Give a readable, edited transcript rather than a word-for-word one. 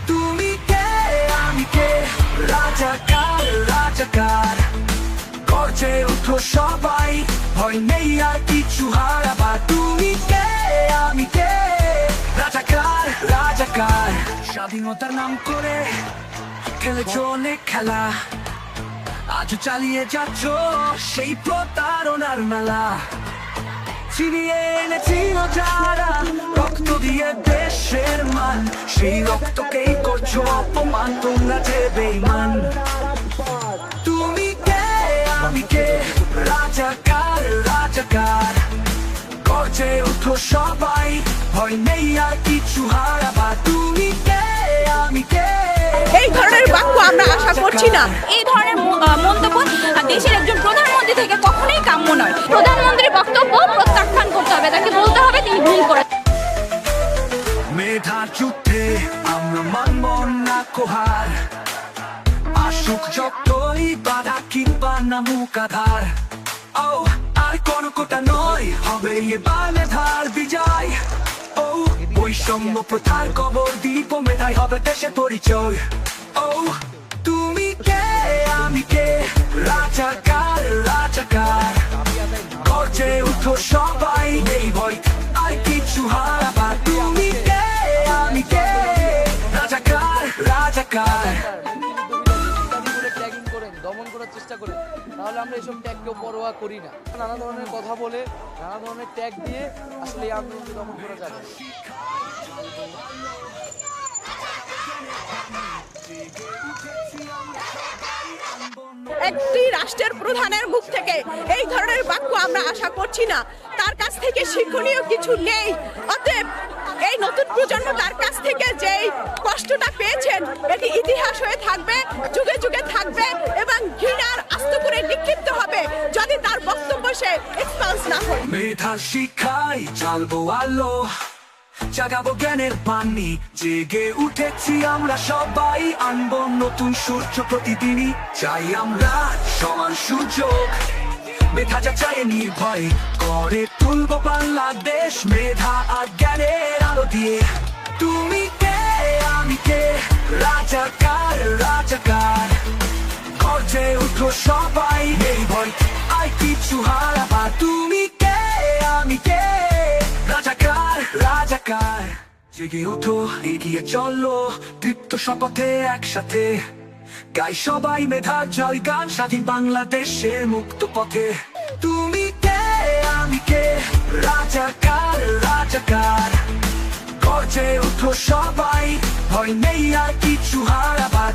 তুমি কে আমি কে, রাজাকার রাজাকার, গর্জে ওঠো সবাই, ভয় নেই আর কিছু হারাবার। তুমি কে আমি কে, রাজাকার রাজাকার, স্বাধীনতার নাম করে খেলেছ অনেক খেলা, আজও চালিয়ে যাচ্ছ সেই প্রতারণার মেলা। ছিনিয়ে এনেছিল যারা রক্ত দিয়ে দেশের মান, সেই রক্তকেই করছো অপমান তোমরা যে বেঈমান। তুমি কে আমি কে, রাজাকার রাজাকার, গর্জে ওঠো সবাই, ভয় নেই আর কিছু হারাবার। তুমি কে আমি কে, এই ধরনের বাক্য আমরা আশা করছি না। এই ধরনের মন্তব্য দেশের একজন প্রধানমন্ত্রী থেকে কখনোই কাম্য নয়। প্রধানমন্ত্রীর বক্তব্য প্রত্যাখ্যান করতে হবে, তাকে বলতে হবে তিনি ভুল করে। মেধার যুদ্ধে আমরা মানব না কোহার, আসুক যতই বাধা কিংবা নামুক আধার। ও আর কোন কোটা নয়, হবে এবার মেধার বিজয়। ও বৈষম্য প্রথার কবর দিব, মেধাই হবে দেশের পরিচয়। ও তুমি কে আমি কে, রাজাকার রাজাকার, গর্জে উঠো সবাই, নেই ভয় আর কিছু হারাবার। তুমি কে আমি কে, রাজাকার রাজাকার। ট্যাগিং করেন, দমন করার চেষ্টা করেন, তাহলে আমরা এসব ট্যাগকেও পরোয়া করি না। নানা ধরনের কথা বলে, নানা ধরনের ট্যাগ দিয়ে আসলে এই আন্দোলনকে দমন করা যাবে। একটি রাষ্ট্রের প্রধানের মুখ থেকে এই ধরনের বাক্য আমরা আশা করছি না। তার কাছ থেকে শিক্ষণীয় কিছু নেই। অতএব এই নতুন প্রজন্ম তার কাছ থেকে যেই কষ্টটা পেয়েছেন, এটি ইতিহাস হয়ে থাকবে, যুগে যুগে থাকবে এবং ঘৃণার আস্ত করে নিক্ষিপ্ত হবে যদি তার বক্তব্য সে এক্সপান্স না করে। মেধার শিক্ষায় জ্বালবো আলো, জাগাবো জ্ঞানের পানি, জেগে উঠেছি আমরা সবাই, আনবো নতুন সূর্য প্রতিদিনই। চাই আমরা সমান সুযোগ, মেধা যাচাই নির্ভয় করে তুলবো বাংলাদেশ, মেধা আর জ্ঞানের আলো দিয়ে। তুমি কে আমি কে, রাজাকার রাজাকার, গর্জে উঠো সবাই, নেই ভয় আর কিছু হারাবার। তুমি কে আমি কে, রাজাকার রাজাকার, জেগে উঠো এগিয়ে চলো তৃপ্ত শপথে একসাথে, গাই সবাই মেধার জয় গান, স্বাধীন বাংলাদেশের মুক্ত পথে। তুমি কে আমি কে, রাজাকার রাজাকার, গর্জে উঠো সবাই, ভয় নেই আর কিছু হারাবার।